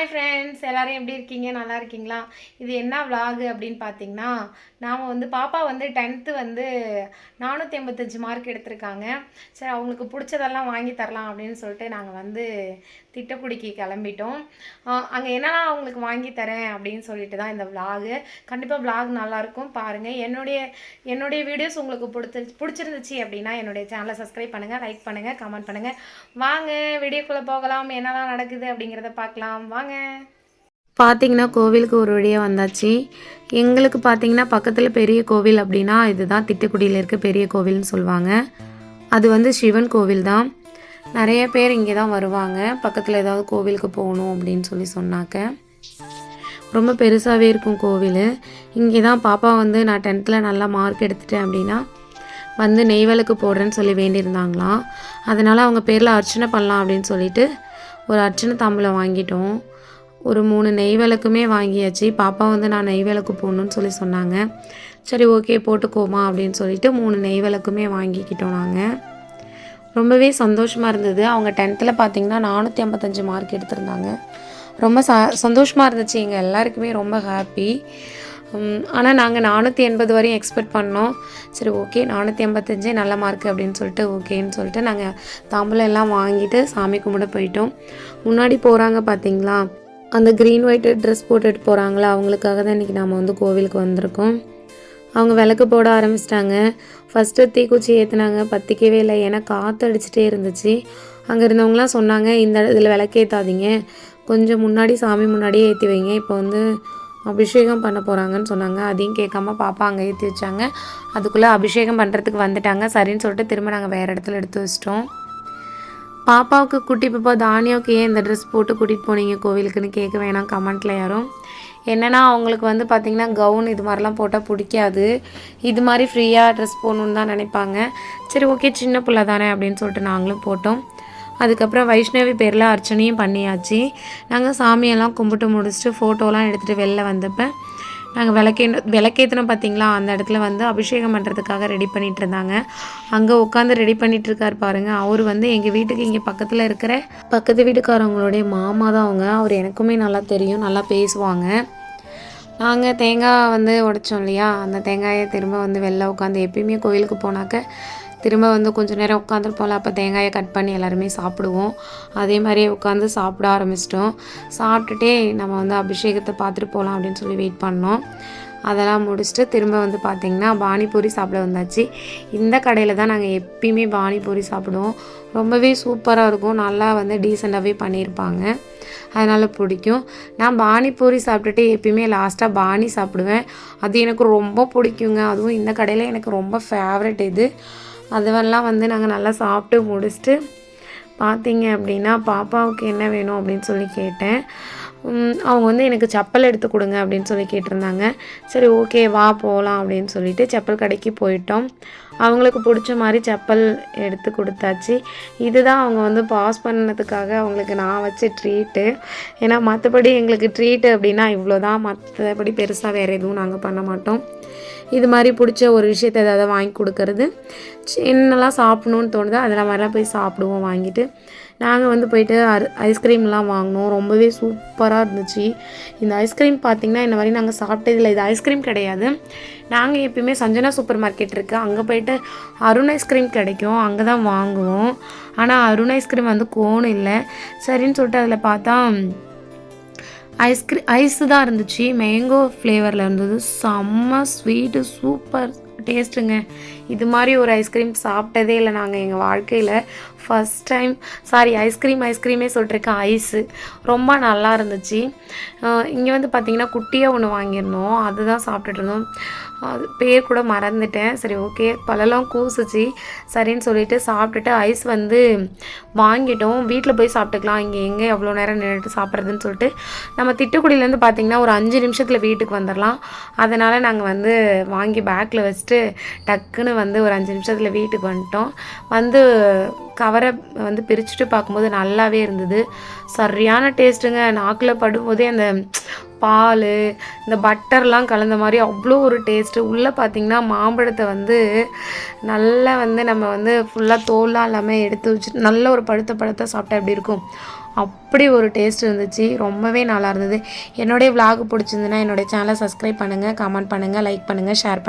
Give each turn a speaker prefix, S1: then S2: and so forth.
S1: Hi friends, எல்லோரும் எப்படி இருக்கீங்க? நல்லா இருக்கீங்களா? இது என்ன விலாகு அப்படின்னு பார்த்தீங்கன்னா, நாம் பாப்பா 10th 485 மார்க் எடுத்திருக்காங்க. சரி, அவங்களுக்கு பிடிச்சதெல்லாம் வாங்கி தரலாம் அப்படின்னு சொல்லிட்டு நாங்கள் திட்டக்குடிக்கு கிளம்பிட்டோம். அங்கே என்னென்னா அவங்களுக்கு வாங்கி தரேன் அப்படின்னு சொல்லிட்டு தான் இந்த விலாகு. கண்டிப்பாக விலாக் நல்லாயிருக்கும், பாருங்கள். என்னுடைய வீடியோஸ் உங்களுக்கு பிடிச்சிருந்துச்சு அப்படின்னா என்னுடைய சேனலை சப்ஸ்கிரைப் பண்ணுங்கள், லைக் பண்ணுங்கள், கமெண்ட் பண்ணுங்கள். வாங்க வீடியோக்குள்ளே போகலாம். என்னெல்லாம் நடக்குது அப்படிங்கிறத பார்க்கலாம் வாங்க.
S2: பார்த்திங்கன்னா கோவிலுக்கு ஒரு வழியாக வந்தாச்சு. எங்களுக்கு பார்த்திங்கன்னா பக்கத்தில் பெரிய கோவில் அப்படின்னா இதுதான், திட்டுக்குடியில் இருக்க பெரிய கோவில்னு சொல்லுவாங்க. அது சிவன் கோவில் தான். நிறைய பேர் இங்கே தான் வருவாங்க, பக்கத்தில் ஏதாவது கோவிலுக்கு போகணும் அப்படின்னு சொன்னாக்க. ரொம்ப பெருசாகவே இருக்கும் கோவில். இங்கே தான் பாப்பா நான் 10th நல்லா மார்க் எடுத்துட்டேன் அப்படின்னா நெய்வேலுக்கு போடுறேன்னு சொல்லி வேண்டியிருந்தாங்களாம். அதனால் அவங்க பேரில் அர்ச்சனை பண்ணலாம் அப்படின்னு சொல்லிட்டு ஒரு அர்ச்சனை தாம்பூலம் வாங்கிட்டோம். ஒரு 3 நெய் விளக்குமே வாங்கியாச்சு. பாப்பா நான் நெய் விளக்கு போடணுன்னு சொன்னாங்க. சரி ஓகே போட்டுக்கோமா அப்படின்னு சொல்லிட்டு 3 நெய் விளக்குமே வாங்கிக்கிட்டோம். நாங்கள் ரொம்பவே சந்தோஷமாக இருந்தது. அவங்க 10th பார்த்திங்கன்னா 455 மார்க் எடுத்திருந்தாங்க. ரொம்ப சந்தோஷமாக இருந்துச்சு. எங்கள் எல்லாருக்குமே ரொம்ப ஹாப்பி. ஆனால் நாங்கள் 480 வரையும் எக்ஸ்பெக்ட் பண்ணோம். சரி ஓகே 485 நல்ல மார்க் அப்படின்னு சொல்லிட்டு ஓகேன்னு சொல்லிட்டு நாங்கள் தாம்பூலம் எல்லாம் வாங்கிட்டு சாமி கும்பிட போயிட்டோம். முன்னாடி போகிறாங்க பார்த்திங்களா, அந்த க்ரீன் ஒயிட் ட்ரெஸ் போட்டுட்டு போகிறாங்களா, அவங்களுக்காக தான் இன்றைக்கி நாம் கோவிலுக்கு வந்திருக்கோம். அவங்க விளக்கு போட ஆரம்பிச்சிட்டாங்க. ஃபஸ்ட்டு தீக்குச்சி ஏற்றுனாங்க, பற்றிக்கவே இல்லை, ஏன்னா காற்று அடிச்சுட்டே இருந்துச்சு. அங்கே இருந்தவங்களாம் சொன்னாங்க, இந்த இதில் விளக்கேற்றாதீங்க, கொஞ்சம் முன்னாடி சாமி முன்னாடியே ஏற்றி வைங்க, இப்போ அபிஷேகம் பண்ண போகிறாங்கன்னு சொன்னாங்க. அதையும் கேட்காம பாப்பா அங்கே ஏற்றி வச்சாங்க. அதுக்குள்ளே அபிஷேகம் பண்ணுறதுக்கு வந்துட்டாங்க. சரின்னு சொல்லிட்டு திரும்ப நாங்கள் வேறு இடத்துல எடுத்து வச்சிட்டோம். பாப்பாவுக்கு குட்டி பாப்பா தானியாவுக்கு ஏன் இந்த ட்ரெஸ் போட்டு கூட்டிகிட்டு போனீங்க கோவிலுக்குன்னு கேட்க வேணாம் கமெண்ட்டில் யாரும். என்னென்னா அவங்களுக்கு பார்த்திங்கன்னா கவுன் இது மாதிரிலாம் போட்டால் பிடிக்காது. இது மாதிரி ஃப்ரீயாக ட்ரெஸ் போகணுன்னு தான் நினைப்பாங்க. சரி ஓகே சின்ன பிள்ளை தானே அப்படின்னு சொல்லிட்டு நாங்களும் போட்டோம். அதுக்கப்புறம் வைஷ்ணவி பேரில் அர்ச்சனையும் பண்ணியாச்சு. நாங்கள் சாமியெல்லாம் கும்பிட்டு முடிச்சுட்டு ஃபோட்டோலாம் எடுத்துகிட்டு வெளில வந்தப்போ நாங்கள் விளக்கேற்றினோம் பார்த்திங்களா, அந்த இடத்துல அபிஷேகம் பண்ணுறதுக்காக ரெடி பண்ணிகிட்டு இருந்தாங்க. அங்கே உட்காந்து ரெடி பண்ணிகிட்ருக்கார் பாருங்கள். அவர் எங்கள் வீட்டுக்கு இங்கே பக்கத்தில் இருக்கிற பக்கத்து வீட்டுக்காரவங்களுடைய மாமா தான் அவங்க. அவர் எனக்குமே நல்லா தெரியும், நல்லா பேசுவாங்க. நாங்கள் தேங்காய் உடைச்சோம் இல்லையா, அந்த தேங்காயை திரும்ப வெளில உட்காந்து எப்பயுமே கோயிலுக்கு போனாக்க திரும்ப கொஞ்சம் நேரம் உட்காந்துருப்போம்ல, அப்போ தேங்காயை கட் பண்ணி எல்லாருமே சாப்பிடுவோம். அதே மாதிரியே உட்காந்து சாப்பிட ஆரம்பிச்சிட்டோம். சாப்பிட்டுட்டே நம்ம அபிஷேகத்தை பார்த்துட்டு போகலாம் அப்படின்னு சொல்லி வெயிட் பண்ணோம். அதெல்லாம் முடிச்சுட்டு திரும்ப பார்த்திங்கன்னா பானிபூரி சாப்பிட வந்தாச்சு. இந்த கடையில் தான் நாங்கள் எப்பயுமே பானிபூரி சாப்பிடுவோம். ரொம்பவே சூப்பராக இருக்கும், நல்லா டீசெண்டாகவே பண்ணியிருப்பாங்க, அதனால் பிடிக்கும். நான் பானிபூரி சாப்பிட்டுட்டு எப்பயுமே லாஸ்ட்டாக பானி சாப்பிடுவேன். அது எனக்கு ரொம்ப பிடிக்குங்க. அதுவும் இந்த கடையில் எனக்கு ரொம்ப ஃபேவரட் இது. அதுவெல்லாம் நாங்கள் நல்லா சாப்பிட்டு முடிச்சுட்டு பார்த்தீங்க அப்படின்னா பாப்பாவுக்கு என்ன வேணும் அப்படின்னு சொல்லி கேட்டேன். அவங்க எனக்கு செப்பல் எடுத்து கொடுங்க அப்படின்னு சொல்லி கேட்டிருந்தாங்க. சரி ஓகே வா போகலாம் அப்படின்னு சொல்லிட்டு செப்பல் கடைக்கு போயிட்டோம். அவங்களுக்கு பிடிச்ச மாதிரி செப்பல் எடுத்து கொடுத்தாச்சு. இதுதான் அவங்க பாஸ் பண்ணதுக்காக அவங்களுக்கு நான் வச்ச ட்ரீட்டு. ஏன்னா மற்றபடி எங்களுக்கு ட்ரீட்டு அப்படின்னா இவ்வளோ தான், மற்றபடி பெருசாக வேறு எதுவும் நாங்கள் பண்ண மாட்டோம். இது மாதிரி பிடிச்ச ஒரு விஷயத்தை ஏதாவது வாங்கி கொடுக்கறது, என்னெல்லாம் சாப்பிட்ணுன்னு தோணுதோ அதெல்லாம் மாதிரிலாம் போய் சாப்பிடுவோம் வாங்கிட்டு. நாங்கள் போயிட்டு ஐஸ்கிரீம்லாம் வாங்கினோம். ரொம்பவே சூப்பராக இருந்துச்சு. இந்த ஐஸ்கிரீம் பார்த்திங்கன்னா இந்த மாதிரி நாங்கள் சாப்பிட்டதில்லை. இது ஐஸ்கிரீம் கிடையாது. நாங்கள் எப்பயுமே சஞ்சனா சூப்பர் மார்க்கெட் இருக்குது, அங்கே போயிட்டு அருண் ஐஸ்கிரீம் கிடைக்கும், அங்கே தான் வாங்குவோம். ஆனால் அருண் ஐஸ்கிரீம் கோன் இல்லை. சரின்னு சொல்லிட்டு அதில் பார்த்தா ஐஸு தான் இருந்துச்சு, மேங்கோ ஃப்ளேவரில் இருந்தது. செம்ம ஸ்வீட்டு, சூப்பர் டேஸ்ட்டுங்க. இது மாதிரி ஒரு ஐஸ்கிரீம் சாப்பிட்டதே இல்லை நாங்கள் எங்கள் வாழ்க்கையில். ஃபஸ்ட் டைம் ஐஸ்கிரீமே சொல்லிட்டுருக்கேன், ஐஸு ரொம்ப நல்லா இருந்துச்சு. இங்கே பார்த்திங்கன்னா குட்டியாக ஒன்று வாங்கியிருந்தோம், அதுதான் சாப்பிட்டுட்டு இருந்தோம். அது பேர் கூட மறந்துட்டேன். சரி ஓகே பழலாம் கூசுச்சு, சரின்னு சொல்லிட்டு சாப்பிட்டுட்டு ஐஸ் வாங்கிட்டோம். வீட்டில் போய் சாப்பிட்டுக்கலாம், இங்கே எங்கே எவ்வளோ நேரம் நின்றுட்டு சாப்பிட்றதுன்னு சொல்லிட்டு நம்ம திட்டுக்குடியிலேருந்து பார்த்திங்கன்னா ஒரு 5 நிமிஷத்தில் வீட்டுக்கு வந்துடலாம். அதனால் நாங்கள் வாங்கி பேக்கில் வச்சுட்டு டக்குன்னு ஒரு 5 நிமிஷத்தில் வீட்டுக்கு வந்துட்டோம். கவரை பிரிச்சுட்டு பார்க்கும்போது நல்லாவே இருந்தது. சரியான டேஸ்ட்டுங்க. நாக்கில் படும்போதே அந்த பால் இந்த பட்டர்லாம் கலந்த மாதிரி அவ்வளோ ஒரு டேஸ்ட்டு. உள்ளே பார்த்திங்கன்னா மாம்பழத்தை நல்லா நம்ம ஃபுல்லாக தோல்லாம் இல்லாமல் எடுத்து வச்சுட்டு நல்ல ஒரு பழுத்த பழத்தை சாப்பிட்டா எப்படி இருக்கும் அப்படி ஒரு டேஸ்ட் இருந்துச்சு, ரொம்பவே நல்லா இருந்தது. என்னுடைய vlog பிடிச்சிருந்துன்னா என்னுடைய சேனலை சப்ஸ்கிரைப் பண்ணுங்கள், கமெண்ட் பண்ணுங்கள், லைக் பண்ணுங்கள், ஷேர் பண்ணுங்கள்.